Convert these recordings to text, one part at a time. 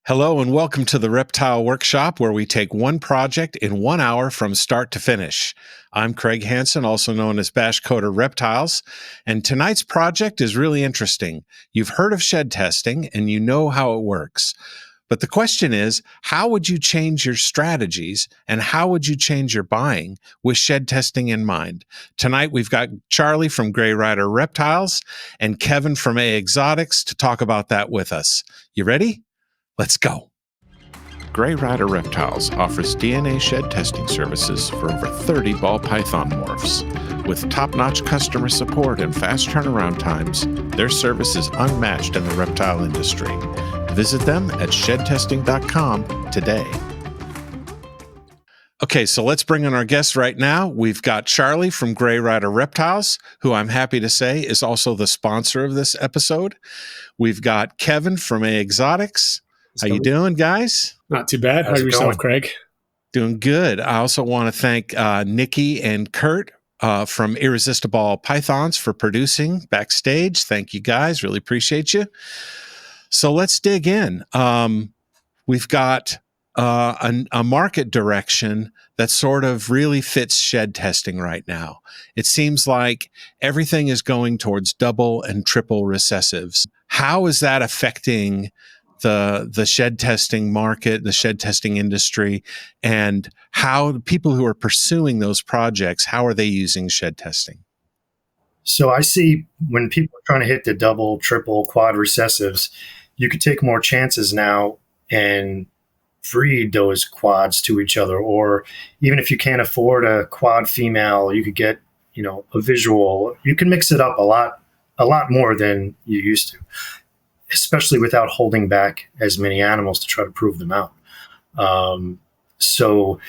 Hello and welcome to the Reptile Workshop, where we take one project in 1 hour from start to finish. I'm Craig Hansen, also known as Bash Coder Reptiles, and tonight's project is really interesting. You've heard of shed testing and you know how it works. But the question is, how would you change your strategies and how would you change your buying with shed testing in mind? Tonight, we've got Charlie from Gray Rider Reptiles and Kevin from A Exotics to talk about that with us. You ready? Let's go. Gray Rider Reptiles offers DNA shed testing services for over 30 ball python morphs. With top-notch customer support and fast turnaround times, their service is unmatched in the reptile industry. Visit them at shedtesting.com today. Okay, so let's bring in our guests right now. We've got Charlie from Gray Rider Reptiles, who I'm happy to say is also the sponsor of this episode. We've got Kevin from A Exotics. How you doing, guys? Not too bad. How are yourself, Craig? Doing good. I also want to thank Nikki and Kurt from Irresistible Pythons for producing backstage. Thank you, guys. Really appreciate you. So let's dig in. We've got a market direction that sort of really fits shed testing right now. It seems like everything is going towards double and triple recessives. How is that affecting the shed testing market, the shed testing industry, and how people who are pursuing those projects, how are they using shed testing? So I see when people are trying to hit the double, triple, quad recessives, you could take more chances now and breed those quads to each other. Or even if you can't afford a quad female, you could get, a visual. You can mix it up a lot more than you used to, especially without holding back as many animals to try to prove them out. So,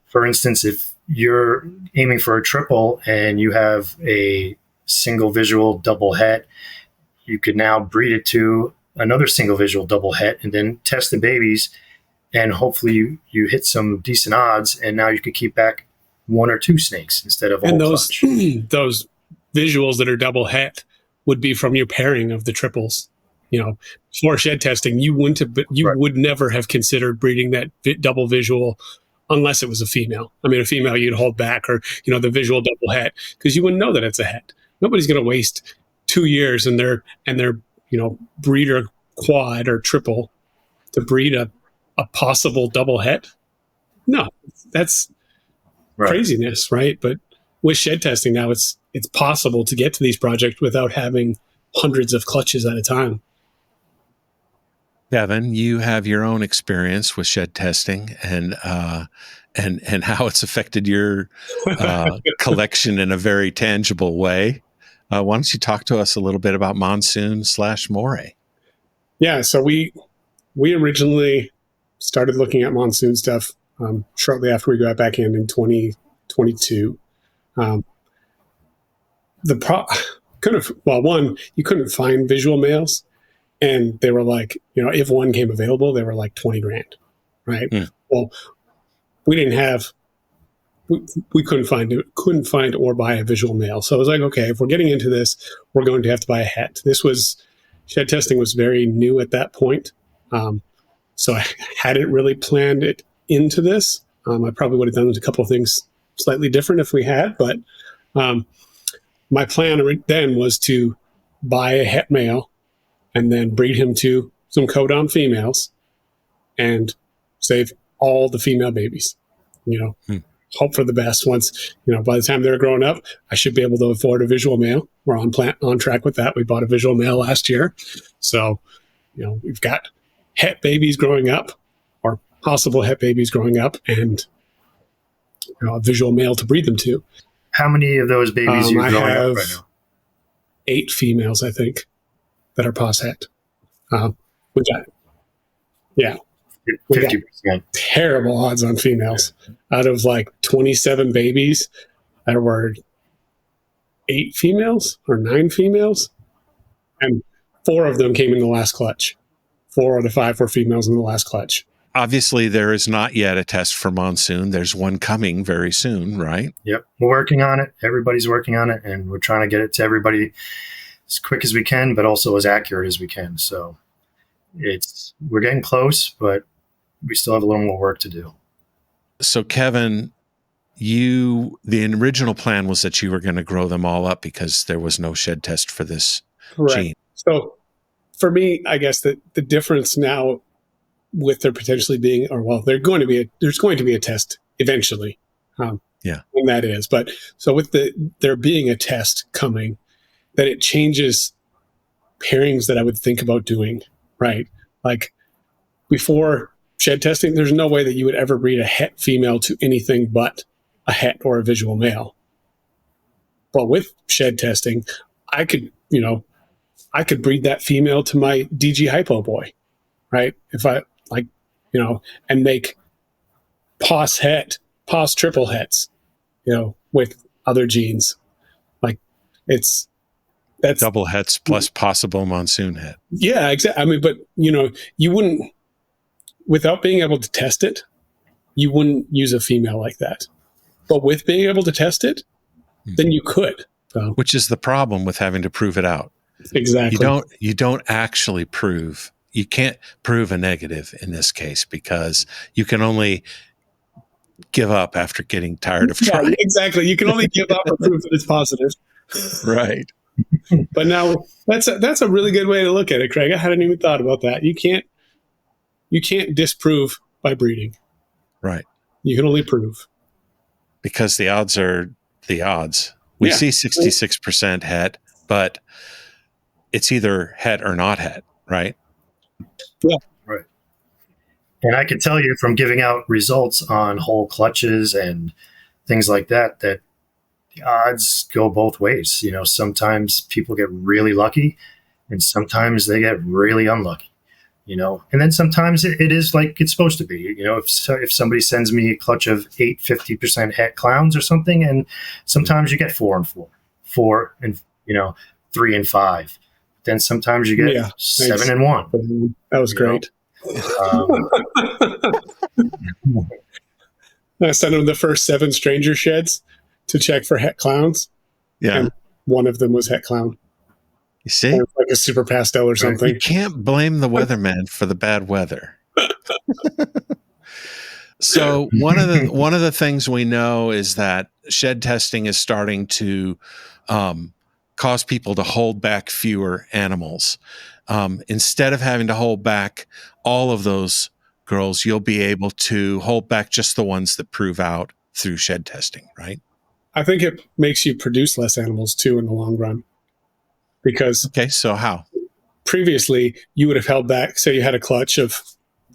for instance, if you're aiming for a triple and you have a single visual double het, you could now breed it to another single visual double het and then test the babies, and hopefully you hit some decent odds, and now you could keep back one or two snakes instead of a whole clutch. Those visuals that are double het would be from your pairing of the triples. For shed testing, you would never have considered breeding that double visual unless it was a female. I mean, a female you'd hold back, or the visual double het, because you wouldn't know that it's a het. Nobody's going to waste 2 years in their breeder quad or triple to breed a possible double het. No, that's craziness, right? But with shed testing now, it's possible to get to these projects without having hundreds of clutches at a time. Kevin, you have your own experience with shed testing and how it's affected your collection in a very tangible way. Why don't you talk to us a little bit about Monsoon / Moay? Yeah, so we originally started looking at Monsoon stuff shortly after we got back in 2022. You couldn't find visual males. And they were like, if one came available, they were like $20,000, right? Mm. Well, we couldn't find or buy a visual male. So I was like, okay, if we're getting into this, we're going to have to buy a het. Shed testing was very new at that point. So I hadn't really planned it into this. I probably would have done a couple of things slightly different if we had, but my plan then was to buy a het male and then breed him to some codon females and save all the female babies, hope for the best. Once, by the time they're grown up, I should be able to afford a visual male. We're on track with that. We bought a visual male last year. So, we've got het babies growing up, or possible het babies growing up, and a visual male to breed them to. How many of those babies are you growing up right now? 8 females, I think, that are pos het. We got 50%. Terrible odds on females. Out of like 27 babies, there were 8 females or 9 females, and 4 of them came in the last clutch. 4 out of 5 were females in the last clutch. Obviously, there is not yet a test for Monsoon. There's one coming very soon, right? Yep. We're working on it. Everybody's working on it, and we're trying to get it to everybody as quick as we can, but also as accurate as we can. So we're getting close, but we still have a little more work to do. So Kevin, the original plan was that you were going to grow them all up because there was no shed test for this gene. So for me, I guess that the difference now with there potentially being, there's going to be a test eventually. When that is, but so with there being a test coming, that it changes pairings that I would think about doing, right? Like before shed testing, there's no way that you would ever breed a het female to anything but a het or a visual male. But with shed testing, I could breed that female to my DG Hypo boy, right? If I and make pos triple hets, with other genes. Like that's double hets plus possible Monsoon het. Yeah, exactly. I mean, but you wouldn't, without being able to test it, you wouldn't use a female like that. But with being able to test it, then you could. So. Which is the problem with having to prove it out. Exactly. You don't actually prove. You can't prove a negative in this case because you can only give up after getting tired of trying. Yeah, exactly. You can only give up or prove that it's positive. Right. But now that's a really good way to look at it, Craig. I hadn't even thought about that. You can't disprove by breeding. Right. You can only prove. Because the odds are the odds. We see 66% het, but it's either het or not het, right? Yeah. Right. And I can tell you from giving out results on whole clutches and things like that, that the odds go both ways. Sometimes people get really lucky and sometimes they get really unlucky, and then sometimes it is like it's supposed to be, if somebody sends me a clutch of 50% het clowns or something, and sometimes you get 4 and 4 and 3 and 5. Then sometimes you get 7 and 1. That was great. I sent them the first 7 stranger sheds to check for het clowns. Yeah. And one of them was het clown. You see? Like a super pastel or something. You can't blame the weatherman for the bad weather. So one of the things we know is that shed testing is starting to cause people to hold back fewer animals. Instead of having to hold back all of those girls, you'll be able to hold back just the ones that prove out through shed testing, right? I think it makes you produce less animals too in the long run. Because so how? Previously, you would have held back, say you had a clutch of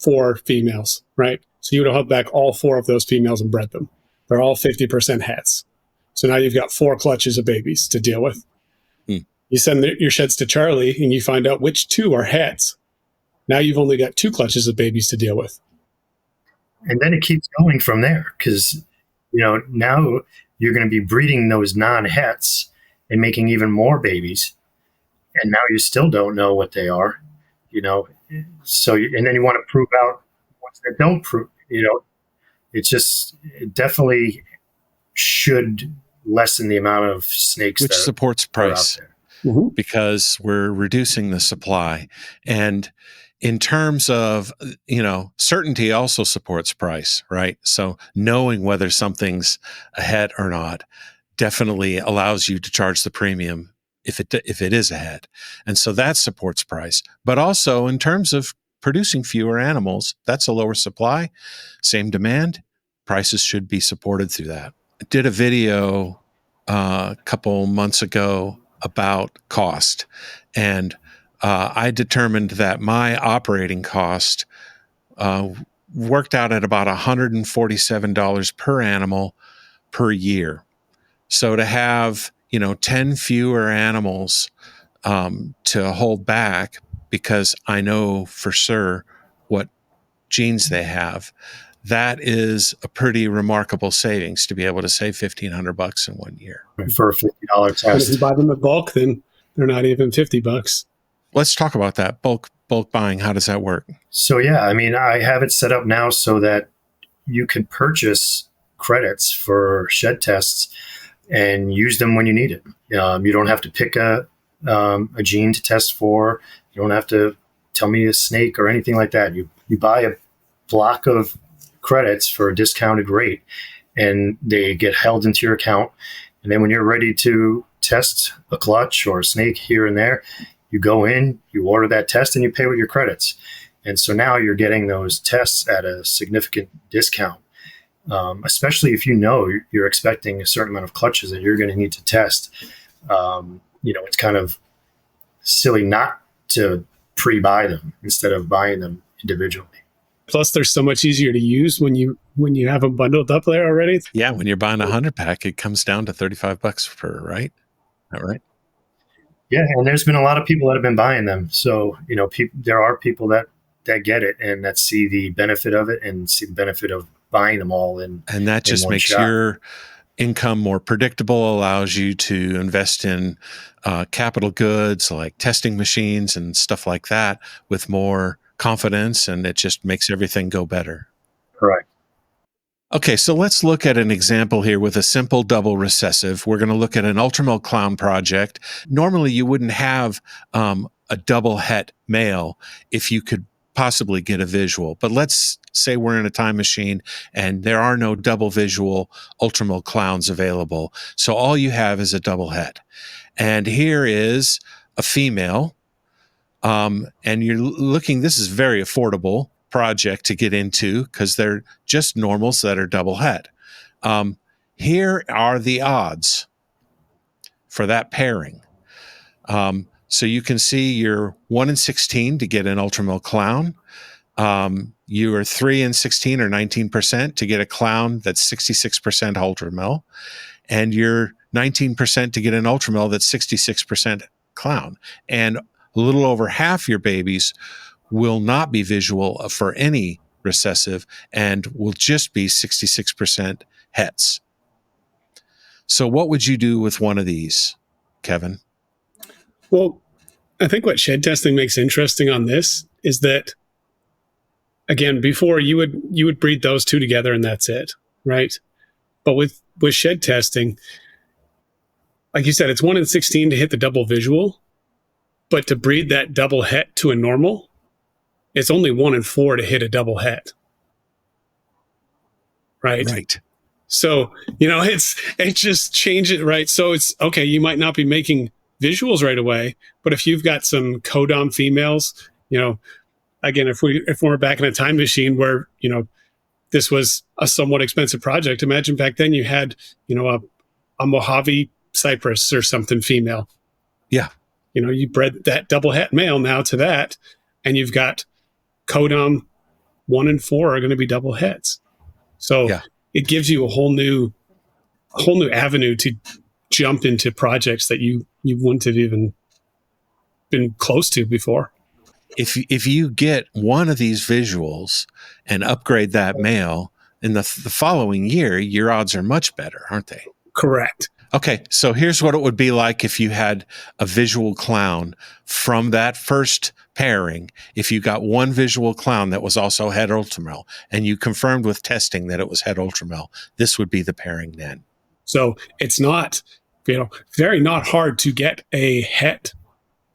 4 females, right? So you would have held back all 4 of those females and bred them. They're all 50% hets. So now you've got 4 clutches of babies to deal with. You send your sheds to Charlie and you find out which 2 are hets. Now you've only got 2 clutches of babies to deal with. And then it keeps going from there because, now you're going to be breeding those non-hets and making even more babies. And now you still don't know what they are, so and then you want to prove out ones that don't prove, it definitely should lessen the amount of snakes. Which supports price because we're reducing the supply. And in terms of, certainty also supports price, right? So knowing whether something's a het or not definitely allows you to charge the premium if it is a het. And so that supports price. But also in terms of producing fewer animals, that's a lower supply, same demand, prices should be supported through that. I did a video a couple months ago about cost, and I determined that my operating cost worked out at about $147 per animal per year. So to have 10 fewer animals to hold back because I know for sure what genes they have, that is a pretty remarkable savings to be able to save $1,500 in 1 year. For a $50 test. And if you buy them in bulk, then they're not even $50. Let's talk about that. Bulk buying, how does that work? So I have it set up now so that you can purchase credits for shed tests and use them when you need it. You don't have to pick a gene to test for. You don't have to tell me a snake or anything like that. You buy a block of credits for a discounted rate, and they get held into your account. And then when you're ready to test a clutch or a snake here and there, you go in, you order that test, and you pay with your credits. And so now you're getting those tests at a significant discount, especially if you know you're expecting a certain amount of clutches that you're going to need to test. It's kind of silly not to pre-buy them instead of buying them individually. Plus, they're so much easier to use when you have them bundled up there already. Yeah, when you're buying a 100-pack, it comes down to $35 per, right? Is that right? Yeah, and there's been a lot of people that have been buying them. So, there are people that get it and that see the benefit of it and see the benefit of buying them all in. And that just makes your income more predictable, allows you to invest in capital goods like testing machines and stuff like that with more confidence, and it just makes everything go better. Correct. Okay, so let's look at an example here with a simple double recessive. We're going to look at an Ultramel Clown project. Normally, you wouldn't have a double het male if you could possibly get a visual. But let's say we're in a time machine and there are no double visual Ultramel Clowns available. So all you have is a double het. And here is a female. And you're looking, this is very affordable project to get into because they're just normals that are double het. Here are the odds for that pairing. So you can see you're 1 in 16 to get an Ultramel Clown. You are 3 in 16 or 19% to get a clown that's 66% Ultramel. And you're 19% to get an Ultramel that's 66% clown. And a little over half your babies will not be visual for any recessive and will just be 66% hets. So what would you do with one of these, Kevin? Well, I think what shed testing makes interesting on this is that, again, before you would breed those two together and that's it, right? But with shed testing, like you said, it's 1 in 16 to hit the double visual, but to breed that double het to a normal, it's only 1 in 4 to hit a double het. Right. Right. So, it's just change it, right? So it's okay. You might not be making visuals right away, but if you've got some codom females, again, if we're back in a time machine where, this was a somewhat expensive project, imagine back then you had, a Mojave Cypress or something female. Yeah. You bred that double het male now to that, and you've got codom 1 in 4 are going to be double hets. So it gives you a whole new avenue to jump into projects that you wouldn't have even been close to before. If you get one of these visuals and upgrade that male in the following year, your odds are much better, aren't they? Correct. Okay, so here's what it would be like if you had a visual clown from that first pairing. If you got one visual clown that was also het Ultramel, and you confirmed with testing that it was het Ultramel, this would be the pairing then. So it's not, very not hard to get a het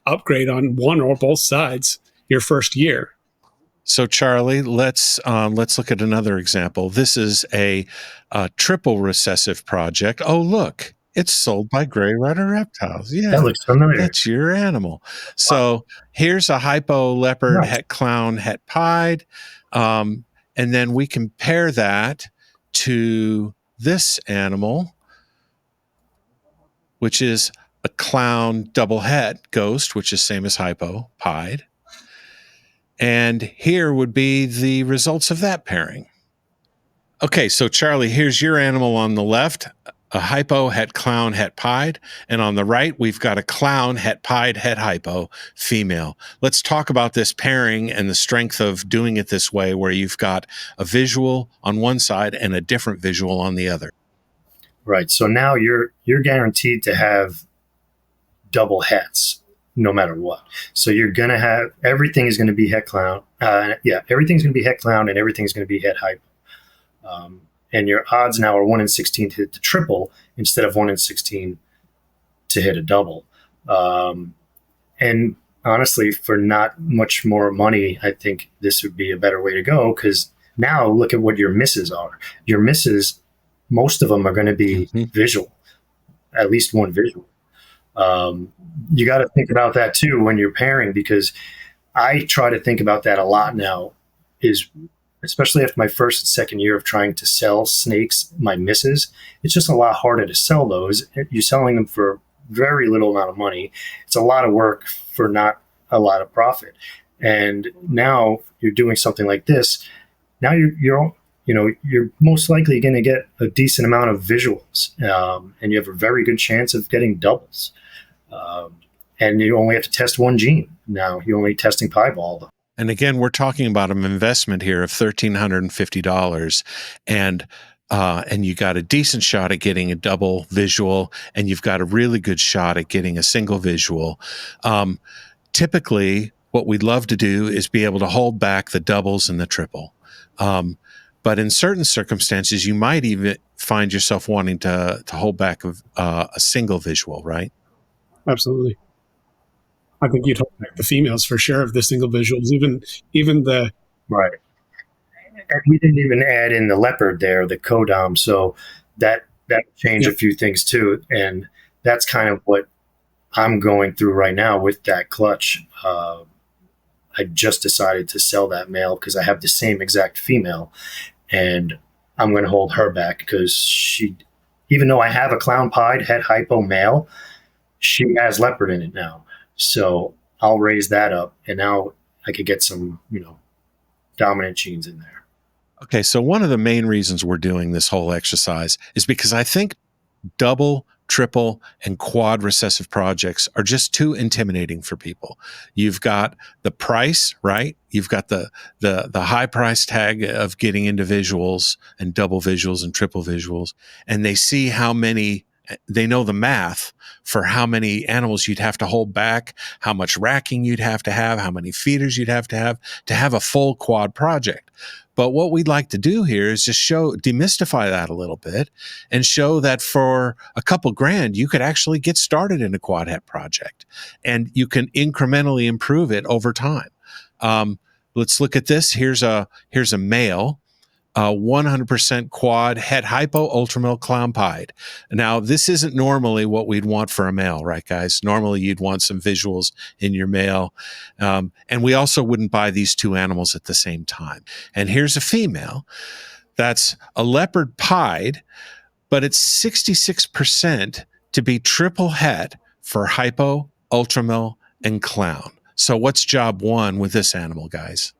upgrade on one or both sides your first year. So Charlie, let's look at another example. This is a triple recessive project. Oh, look. It's sold by Gray Rider Reptiles. Yeah, that looks familiar. That's your animal. So here's a Hypo Leopard Clown Pied. And then we compare that to this animal, which is a clown double het ghost, which is same as Hypo Pied. And here would be the results of that pairing. Okay, so Charlie, here's your animal on the left, a Hypo het Clown het Pied, and on the right, we've got a Clown het Pied het Hypo female. Let's talk about this pairing and the strength of doing it this way, where you've got a visual on one side and a different visual on the other. Right. So now you're guaranteed to have double hets, no matter what. So you're going to have, everything is going to be het Clown. Everything's going to be het Clown and everything's going to be het Hypo. And your odds now are 1 in 16 to hit the triple instead of 1 in 16 to hit a double. And honestly, for not much more money, I think this would be a better way to go, because now look at what your misses are. Your misses, most of them are going to be visual, at least one visual. You got to think about that too when you're pairing, because I try to think about that a lot now, is especially after my first and second year of trying to sell snakes, my misses, it's just a lot harder to sell those. You're selling them for very little amount of money. It's a lot of work for not a lot of profit. And now you're doing something like this. Now you're most likely going to get a decent amount of visuals, and you have a very good chance of getting doubles. And you only have to test one gene. Now you're only testing piebald. And again, we're talking about an investment here of $1,350, and you got a decent shot at getting a double visual, and you've got a really good shot at getting a single visual. Typically, what we'd love to do is be able to hold back the doubles and the triple. But in certain circumstances, you might even find yourself wanting to hold back a single visual, right? Absolutely. I think you'd hold back the females for sure of the single visuals, even the right. And we didn't even add in the leopard there, the codom, so that changed a few things too, and that's kind of what I'm going through right now with that clutch. I just decided to sell that male because I have the same exact female, and I'm going to hold her back because she, even though I have a clown pied het hypo male, she has leopard in it now. So I'll raise that up, and now I could get some, dominant genes in there. Okay, so one of the main reasons we're doing this whole exercise is because I think double, triple, and quad recessive projects are just too intimidating for people. You've got the price, right? You've got the high price tag of getting into visuals and double visuals and triple visuals, and they see they know the math for how many animals you'd have to hold back, how much racking you'd have to have, how many feeders you'd have to have a full quad project. But what we'd like to do here is just demystify that a little bit and show that for a couple grand, you could actually get started in a quad het project, and you can incrementally improve it over time. Let's look at this. Here's a male, 100% quad het hypo Ultramel Clown Pied. Now, this isn't normally what we'd want for a male, right, guys? Normally, you'd want some visuals in your male. And we also wouldn't buy these two animals at the same time. And here's a female that's a leopard pied, but it's 66% to be triple het for hypo, Ultramel, and clown. So what's job one with this animal, guys?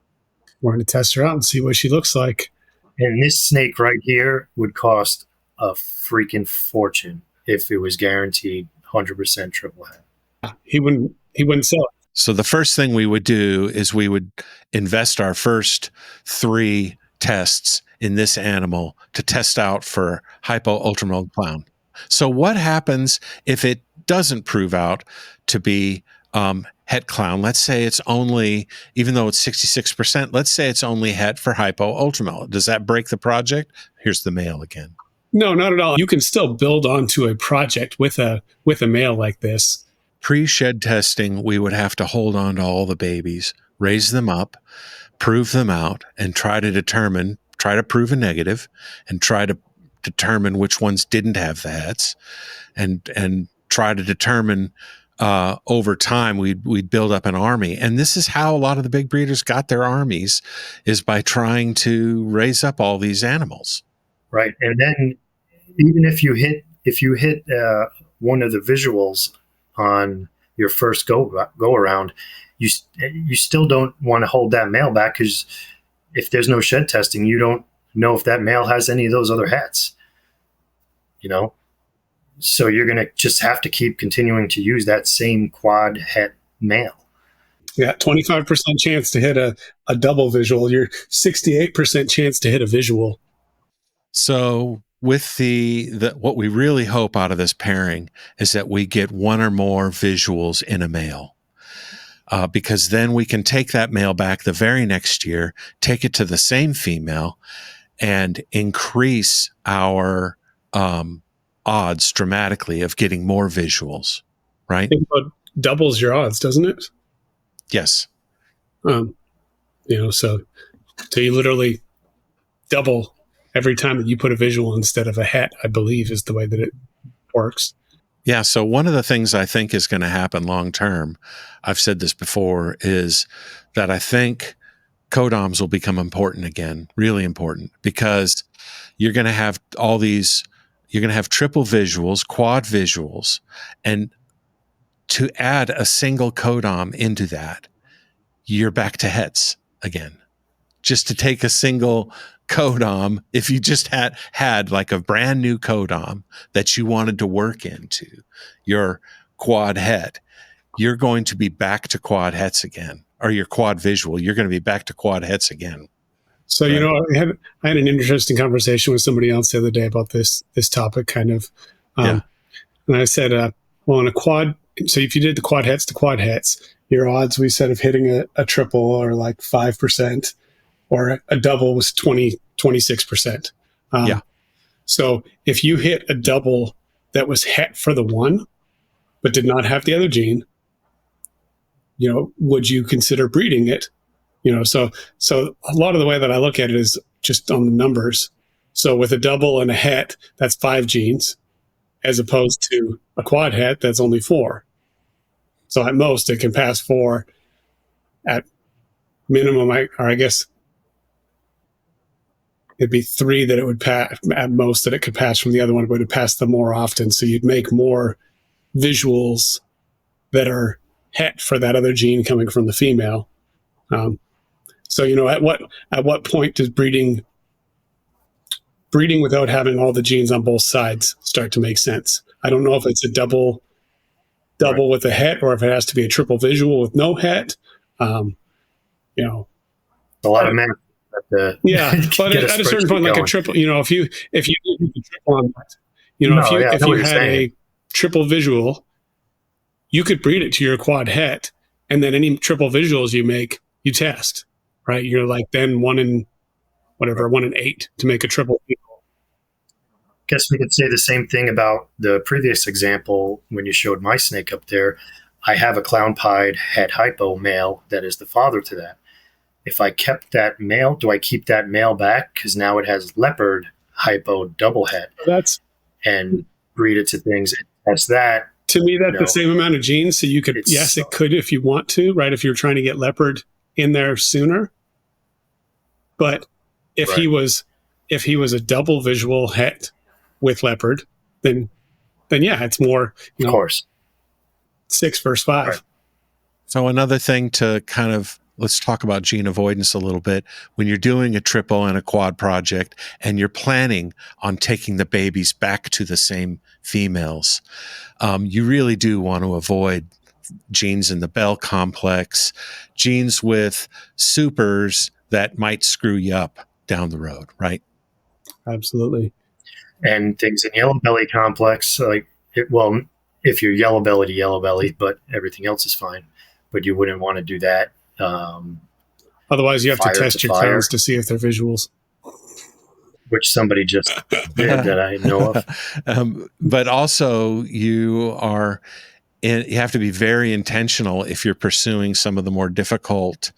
We're going to test her out and see what she looks like. And this snake right here would cost a freaking fortune if it was guaranteed 100% triple het. He wouldn't sell it. So the first thing we would do is we would invest our first 3 tests in this animal to test out for Hypo Ultramel Clown. So what happens if it doesn't prove out to be het clown? Let's say it's only, even though it's 66%, let's say it's only het for Hypo Ultramel. Does that break the project? Here's the male again. No, not at all. You can still build onto a project with a male like this. Pre-shed testing, we would have to hold on to all the babies, raise them up, prove them out, and try to prove a negative, and try to determine which ones didn't have the hets, and try to determine over time we'd build up an army. And this is how a lot of the big breeders got their armies, is by trying to raise up all these animals. Right. And then even if you hit one of the visuals on your first go around, you still don't want to hold that male back, because if there's no shed testing, you don't know if that male has any of those other hets, so you're going to just have to keep continuing to use that same quad het male. Yeah, 25% chance to hit a double visual. You're 68% chance to hit a visual. So with the what we really hope out of this pairing is that we get one or more visuals in a male, because then we can take that male back the very next year, take it to the same female, and increase our odds dramatically of getting more visuals, right? Think about doubles your odds, doesn't it? Yes. Um, so you literally double every time that you put a visual instead of a het, I believe, is the way that it works. Yeah. So one of the things I think is going to happen long term, I've said this before, is that I think codoms will become important again, really important, because you're going to have you're going to have triple visuals, quad visuals, and to add a single codom into that, you're back to hets again. Just to take a single codom, if you just had like a brand new codom that you wanted to work into your quad het, you're going to be back to quad hets again, or your quad visual, you're going to be back to quad hets again. So, right? I had an interesting conversation with somebody else the other day about this topic, kind of. And I said, well, in a quad, so if you did the quad hets, your odds, we said, of hitting a triple are like 5%, or a double was 26%. So if you hit a double that was het for the one, but did not have the other gene, would you consider breeding it? So a lot of the way that I look at it is just on the numbers. So with a double and a het, that's 5 genes, as opposed to a quad het, that's only 4. So at most, it can pass 4. At minimum, I guess it'd be 3 that it would pass at most, that it could pass from the other one, but it would pass them more often. So you'd make more visuals that are het for that other gene coming from the female. So at what point does breeding without having all the genes on both sides start to make sense? I don't know if it's a double right. with a het, or if it has to be a triple visual with no het. A lot of math. But at a certain point, like a triple, if you did a triple on that, if you had a triple visual, you could breed it to your quad het, and then any triple visuals you make, you test, right? You're like then 1 in 8 to make a triple visual. Guess we could say the same thing about the previous example when you showed my snake up there. I have a clown pied het hypo male that is the father to that. If I kept that male, do I keep that male back? Because now it has leopard hypo double het. And breed it to things. That's that. To me, that's the same amount of genes. So you could, it could if you want to, right? If you're trying to get leopard in there sooner. But if he was a double visual het with leopard, then it's more, of course, 6 versus 5. Right. So another thing to kind of, let's talk about gene avoidance a little bit. When you're doing a triple and a quad project and you're planning on taking the babies back to the same females, you really do want to avoid genes in the Bell complex, genes with supers that might screw you up down the road, right? Absolutely. And things in yellow belly complex, if you're yellow belly to yellow belly, but everything else is fine. But you wouldn't want to do that. Otherwise, you have to test your clowns to see if they're visuals. Which somebody just did that I know of. But also, you have to be very intentional if you're pursuing some of the more difficult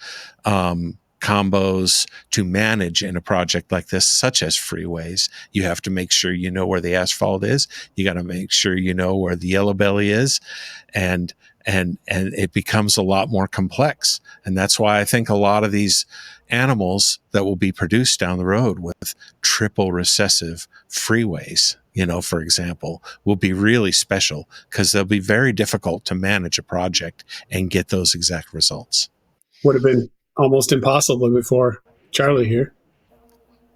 combos to manage in a project like this, such as freeways. You have to make sure you know where the asphalt is. You got to make sure you know where the yellow belly is, and it becomes a lot more complex. And that's why I think a lot of these animals that will be produced down the road with triple recessive freeways, for example, will be really special, because they'll be very difficult to manage a project and get those exact results. Would have been almost impossible before Charlie here.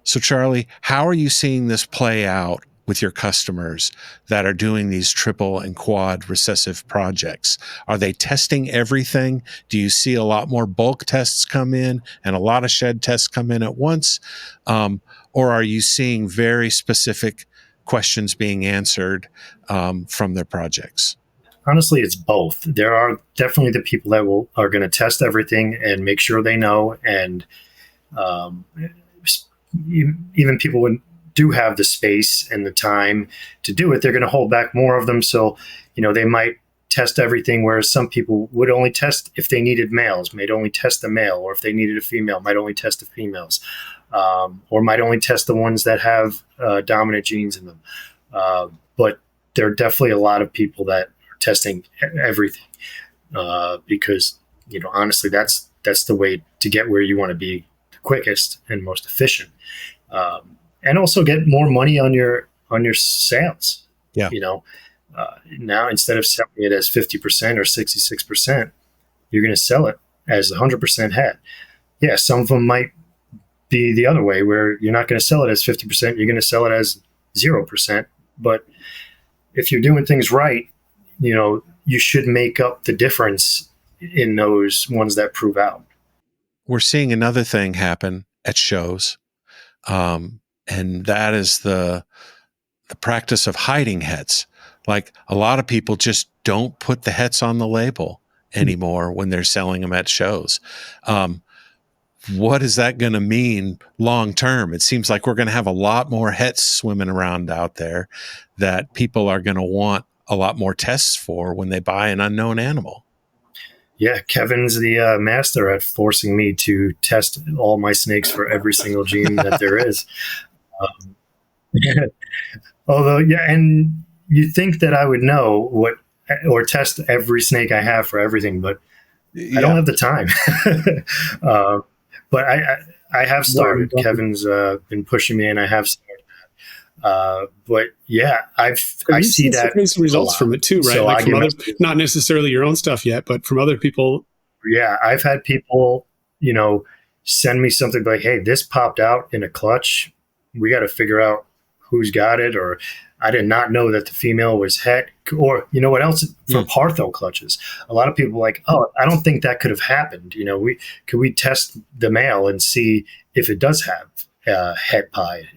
So Charlie, how are you seeing this play out with your customers that are doing these triple and quad recessive projects? Are they testing everything? Do you see a lot more bulk tests come in and a lot of shed tests come in at once? Or are you seeing very specific questions being answered from their projects? Honestly, it's both. There are definitely the people that are going to test everything and make sure they know. And even people who do have the space and the time to do it, they're going to hold back more of them. So, they might test everything, whereas some people would only test if they needed males, might only test the male, or if they needed a female, might only test the females, or might only test the ones that have dominant genes in them. But there are definitely a lot of people that are testing everything because, honestly, that's the way to get where you want to be the quickest and most efficient, and also get more money on your sales. Yeah. Now instead of selling it as 50% or 66%, you're going to sell it as 100% het. Yeah, some of them might be the other way, where you're not going to sell it as 50%, you're going to sell it as 0%. But if you're doing things right, you should make up the difference in those ones that prove out. We're seeing another thing happen at shows, and that is the practice of hiding hets. Like, a lot of people just don't put the hets on the label anymore when they're selling them at shows. What is that going to mean long term? It seems like we're going to have a lot more hets swimming around out there that people are going to want a lot more tests for when they buy an unknown animal. Yeah, Kevin's the master at forcing me to test all my snakes for every single gene that there is. Although, yeah, and you think that I would know or test every snake I have for everything, but I don't have the time. But I have started. Kevin's been pushing me, and I have started. But yeah, I see that some results from it too, right? So like from other, not necessarily your own stuff yet, but from other people. Yeah, I've had people, send me something like, "Hey, this popped out in a clutch. We got to figure out who's got it," or "I did not know that the female was het," or what else from Partho clutches. A lot of people are like, "Oh, I don't think that could have happened. Could we test the male and see if it does have het pied?"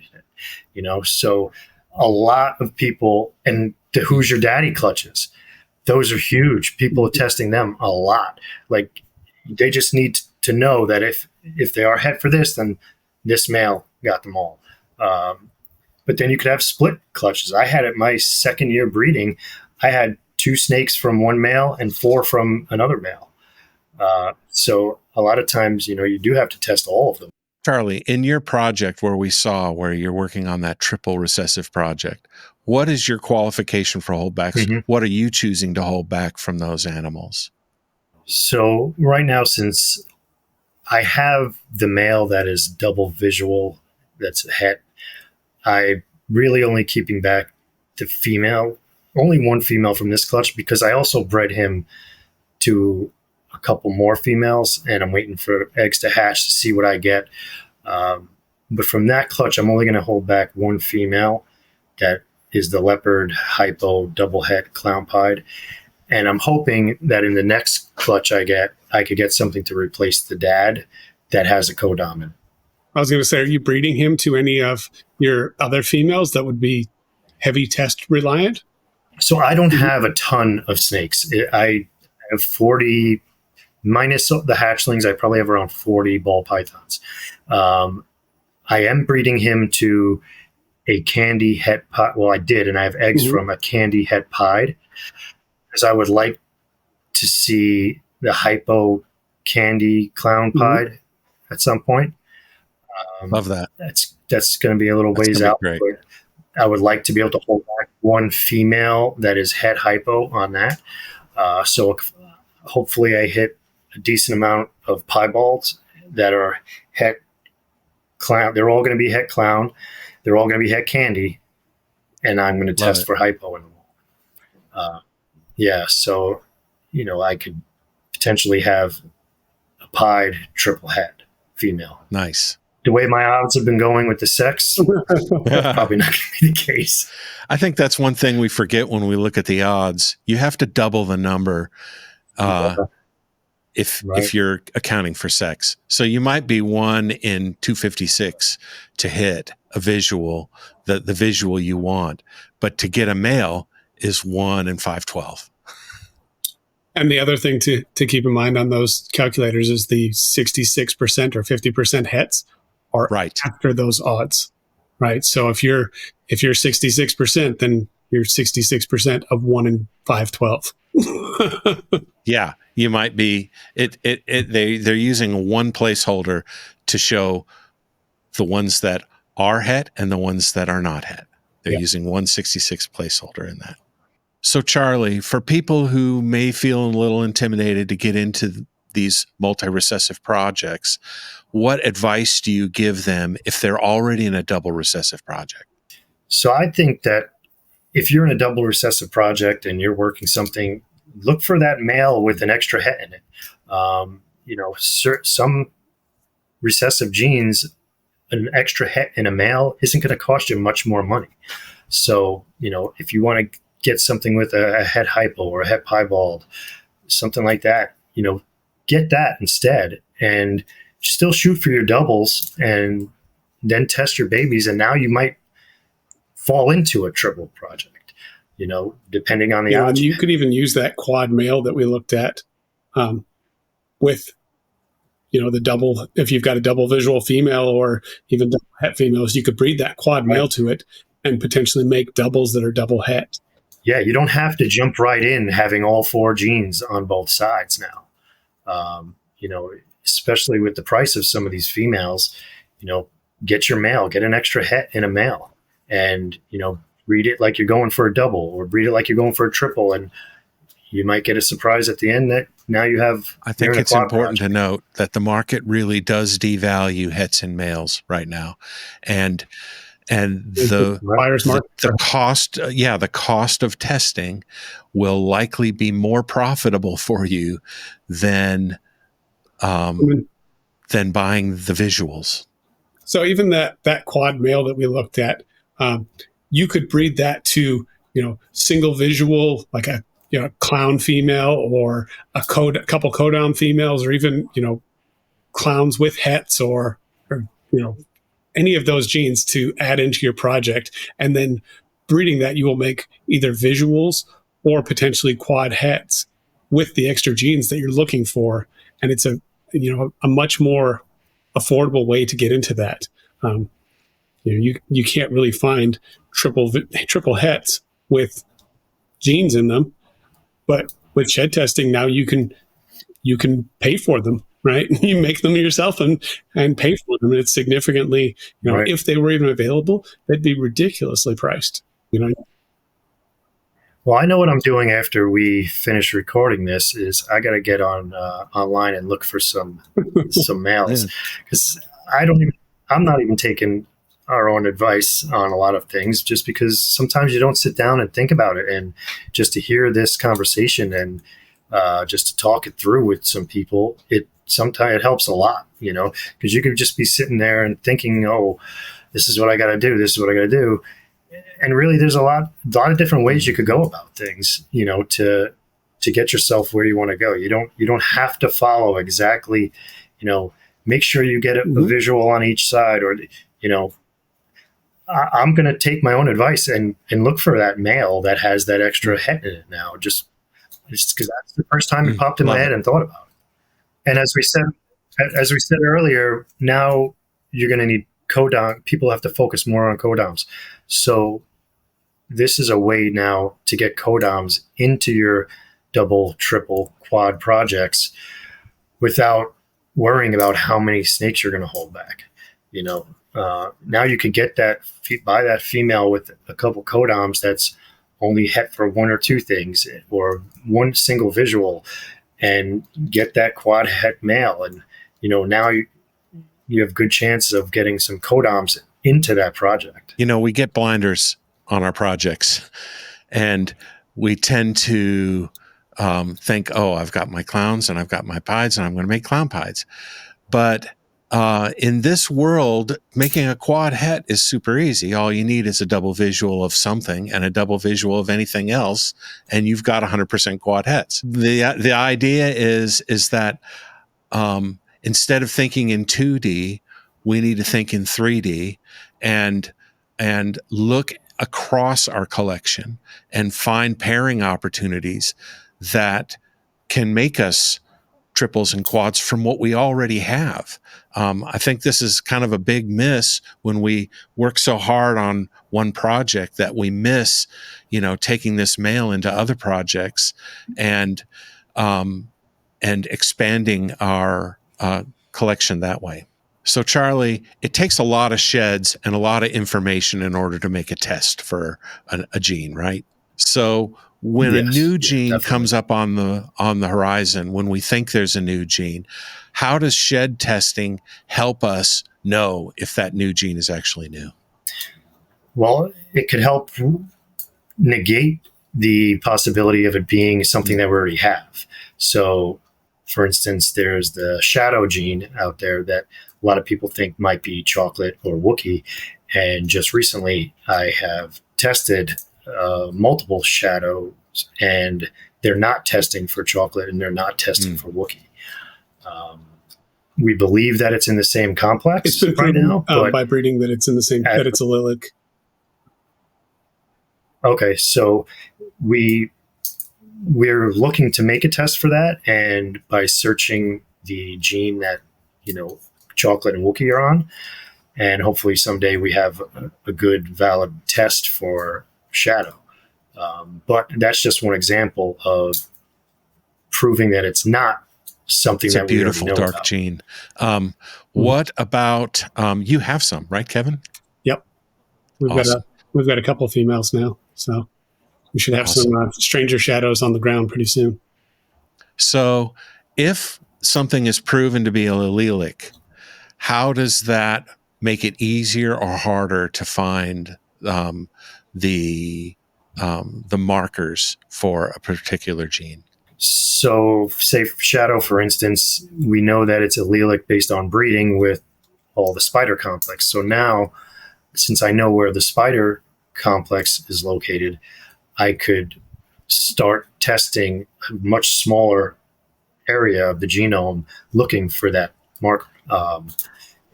So a lot of people, and the "Who's Your Daddy" clutches, those are huge. People are testing them a lot. Like, they just need to know that if they are het for this, then this male got them all. But then you could have split clutches. I had it my second year breeding. I had 2 snakes from one male and 4 from another male. So a lot of times, you do have to test all of them. Charlie, in your project where you're working on that triple recessive project, what is your qualification for holdbacks? Mm-hmm. What are you choosing to hold back from those animals? So right now, since I have the male that is double visual, that's a het, I really only keeping back the female, only one female from this clutch, because I also bred him to a couple more females, and I'm waiting for eggs to hatch to see what I get. But from that clutch, I'm only going to hold back one female. That is the Leopard Hypo double het Clown Pied. And I'm hoping that in the next clutch I could get something to replace the dad that has a co-dominant. I was going to say, are you breeding him to any of your other females that would be heavy test reliant? So I don't have a ton of snakes. I have 40, minus the hatchlings, I probably have around 40 ball pythons. I am breeding him to a candy het pied. Well, I did, and I have eggs from a candy het pied, because I would like to see the Hypo candy Clown Pied at some point. Love that. That's going to be a little ways out. But I would like to be able to hold back one female that is het hypo on that. So hopefully I hit a decent amount of piebalds that are het clown. They're all going to be het clown. They're all going to be het candy. And I'm going to test for hypo in them all. So, I could potentially have a pied triple het female. Nice. The way my odds have been going with the sex, that's probably not going to be the case. I think that's one thing we forget when we look at the odds. You have to double the number if you're accounting for sex. So you might be 1 in 256 to hit a visual, the visual you want, but to get a male is 1 in 512. And the other thing to keep in mind on those calculators is the 66% or 50% hets are after those odds, right? So if you're 66%, then you're 66% of 1 in 512. Yeah, you might be. They're using one placeholder to show the ones that are het and the ones that are not het. They're Yeah. using 166 placeholder in that. So, Charlie, for people who may feel a little intimidated to get into these multi-recessive projects, what advice do you give them if they're already in a double recessive project? So I think that if you're in a double recessive project and you're working something, look for that male with an extra het in it. Some recessive genes, an extra het in a male isn't going to cost you much more money. So, if you want to get something with a het hypo or a het piebald, something like that, get that instead and still shoot for your doubles and then test your babies. And now you might fall into a triple project, depending on the odds. You could even use that quad male that we looked at with, the double. If you've got a double visual female or even double het females, you could breed that quad male to it and potentially make doubles that are double het. Yeah, you don't have to jump right in having all 4 genes on both sides now. Especially with the price of some of these females, get your male, get an extra het in a male, and breed it like you're going for a double, or breed it like you're going for a triple, and you might get a surprise at the end that now you have. I think it's important to note that the market really does devalue hets and males right now, and the cost of testing will likely be more profitable for you than buying the visuals. So even that quad male that we looked at, you could breed that to single visual, like a clown female, or a couple codom females, or even clowns with hets, or any of those genes to add into your project. And then breeding that, you will make either visuals or potentially quad hets with the extra genes that you're looking for. And it's a much more affordable way to get into that. You can't really find triple hets with genes in them, but with shed testing now you can pay for them. Right, you make them yourself and pay for them. And it's significantly, right. If they were even available, they'd be ridiculously priced. Well, I know what I'm doing after we finish recording this is I got to get on online and look for some males, because I'm not even taking our own advice on a lot of things, just because sometimes you don't sit down and think about it, and just to hear this conversation and just to talk it through with some people, sometimes it helps a lot, because you could just be sitting there and thinking, oh, this is what I got to do. This is what I got to do. And really there's a lot of different ways you could go about things, to get yourself where you want to go. You don't have to follow exactly, make sure you get a visual on each side, or, I'm going to take my own advice and look for that male that has that extra het in it now, just because that's the first time it popped in my head and thought about it. And as we said earlier, now you're going to need codom. People have to focus more on codoms. So this is a way now to get codoms into your double, triple, quad projects without worrying about how many snakes you're going to hold back. Now you can get buy that female with a couple codoms that's only het for 1 or 2 things, or one single visual, and get that quad het male. And, now you have good chances of getting some codoms into that project. We get blinders on our projects, and we tend to think, oh, I've got my clowns and I've got my pieds and I'm going to make clown pieds. But in this world, making a quad het is super easy. All you need is a double visual of something and a double visual of anything else, and you've got 100% quad hets. The idea is that instead of thinking in 2D, we need to think in 3D and look across our collection and find pairing opportunities that can make us triples and quads from what we already have. I think this is kind of a big miss when we work so hard on one project that we miss, taking this male into other projects and expanding our collection that way. So, Charlie, it takes a lot of sheds and a lot of information in order to make a test for a gene, right? So when a new gene comes up on the horizon, when we think there's a new gene, how does shed testing help us know if that new gene is actually new? Well, it could help negate the possibility of it being something that we already have. So, for instance, there's the shadow gene out there that a lot of people think might be chocolate or Wookiee. And just recently, I have tested multiple shadows, and they're not testing for chocolate and they're not testing for Wookiee. We believe that it's in the same complex. It's been proven by breeding that it's in the same, that it's allelic. Okay, so we're looking to make a test for that, and by searching the gene that chocolate and Wookiee are on, and hopefully someday we have a good valid test for shadow. But that's just one example of proving that it's not something it's that a beautiful we already know dark about. Gene. What about you have some, right, Kevin? Yep, we've got a couple of females now, so we should have some stranger shadows on the ground pretty soon. So if something is proven to be allelic, how does that make it easier or harder to find the markers for a particular gene? So, say shadow, for instance, we know that it's allelic based on breeding with all the spider complex. So now, since I know where the spider complex is located, I could start testing a much smaller area of the genome looking for that marker.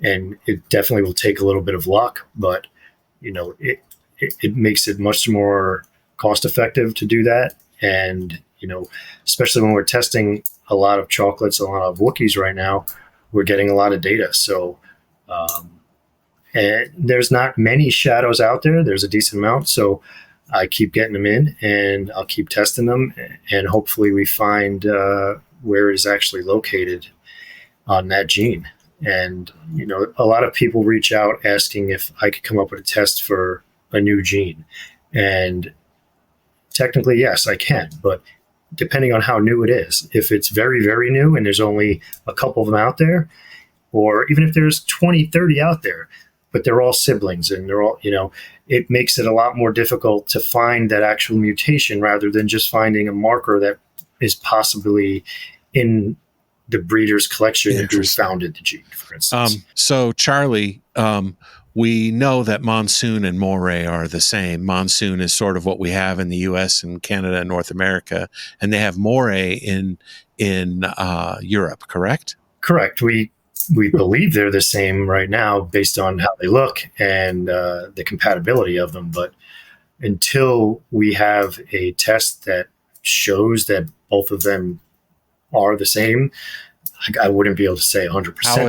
And it definitely will take a little bit of luck, but it makes it much more cost effective to do that. And especially when we're testing a lot of chocolates, a lot of Wookiees right now, we're getting a lot of data. So and there's not many shadows out there. There's a decent amount. So I keep getting them in, and I'll keep testing them, and hopefully we find where it is actually located on that gene. And a lot of people reach out asking if I could come up with a test for a new gene, and technically yes, I can, but depending on how new it is, if it's very, very new and there's only a couple of them out there, or even if there's 20, 30 out there, but they're all siblings and they're all, it makes it a lot more difficult to find that actual mutation rather than just finding a marker that is possibly in the breeder's collection who founded the gene, for instance. So Charlie, we know that Monsoon and Moay are the same. Monsoon is sort of what we have in the U.S. and Canada and North America, and they have Moay in Europe, correct? Correct. We believe they're the same right now based on how they look and the compatibility of them. But until we have a test that shows that both of them are the same, I wouldn't be able to say 100%. How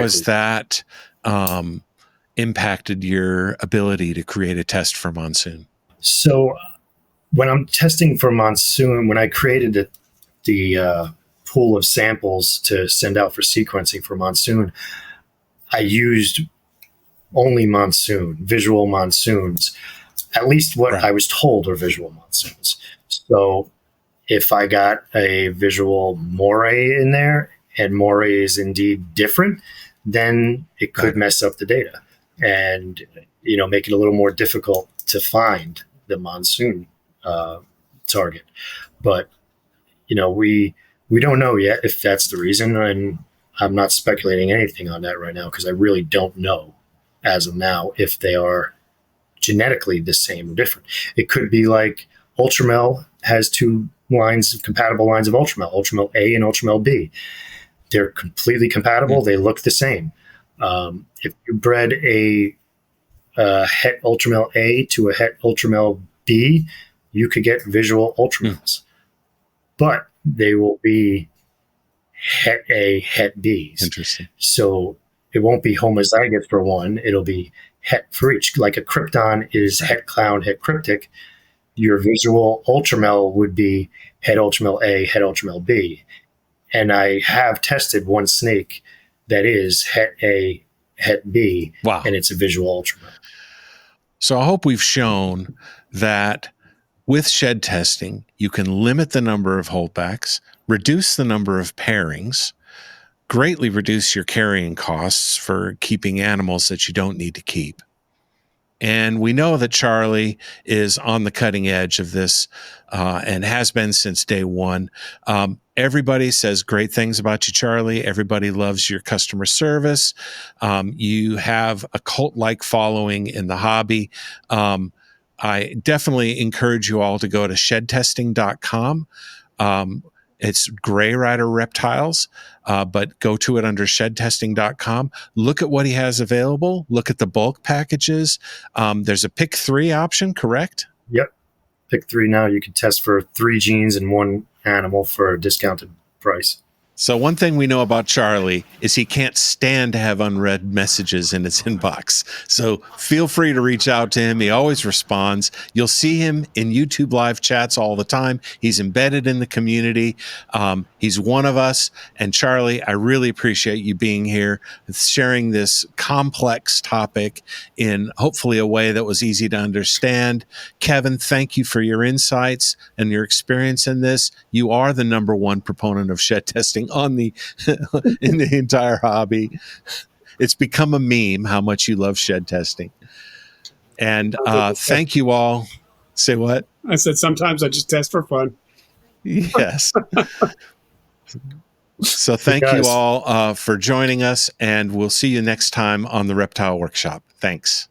has that impacted your ability to create a test for Monsoon? So when I'm testing for Monsoon, when I created the pool of samples to send out for sequencing for Monsoon, I used only Monsoon, visual Monsoons, at least what I was told are visual Monsoons. So if I got a visual Moay in there and Moay is indeed different, then it could mess up the data and, make it a little more difficult to find the Monsoon target. But, we don't know yet if that's the reason. And I'm not speculating anything on that right now because I really don't know as of now if they are genetically the same or different. It could be like Ultramel has two compatible lines of Ultramel, Ultramel A and Ultramel B. They're completely compatible. They look the same. If you bred a het Ultramel A to a het Ultramel B, you could get visual Ultramels. But they will be het A, het Bs. Interesting. So it won't be homozygous for one. It'll be het for each. Like a Krypton is het clown, het cryptic. Your visual Ultramel would be het Ultramel A, het Ultramel B. And I have tested one snake that is het A, het B, Wow. and it's a visual Ultramel. So I hope we've shown that with shed testing, you can limit the number of holdbacks, reduce the number of pairings, greatly reduce your carrying costs for keeping animals that you don't need to keep. And we know that Charlie is on the cutting edge of this and has been since day one. Everybody says great things about you, Charlie. Everybody loves your customer service. You have a cult-like following in the hobby. I definitely encourage you all to go to shedtesting.com. It's Gray Rider Reptiles, but go to it under shedtesting.com. Look at what he has available. Look at the bulk packages. There's a pick 3 option, correct? Yep. Pick 3 now. You can test for 3 genes and 1 animal for a discounted price. So one thing we know about Charlie is he can't stand to have unread messages in his inbox. So feel free to reach out to him. He always responds. You'll see him in YouTube live chats all the time. He's embedded in the community. He's one of us. And Charlie, I really appreciate you being here, sharing this complex topic in hopefully a way that was easy to understand. Kevin, thank you for your insights and your experience in this. You are the #1 proponent of shed testing on the in the entire hobby. It's become a meme how much you love shed testing. And thank you all. Say what? I said sometimes I just test for fun. Yes. So thank you all for joining us, and we'll see you next time on the Reptile Workshop. Thanks.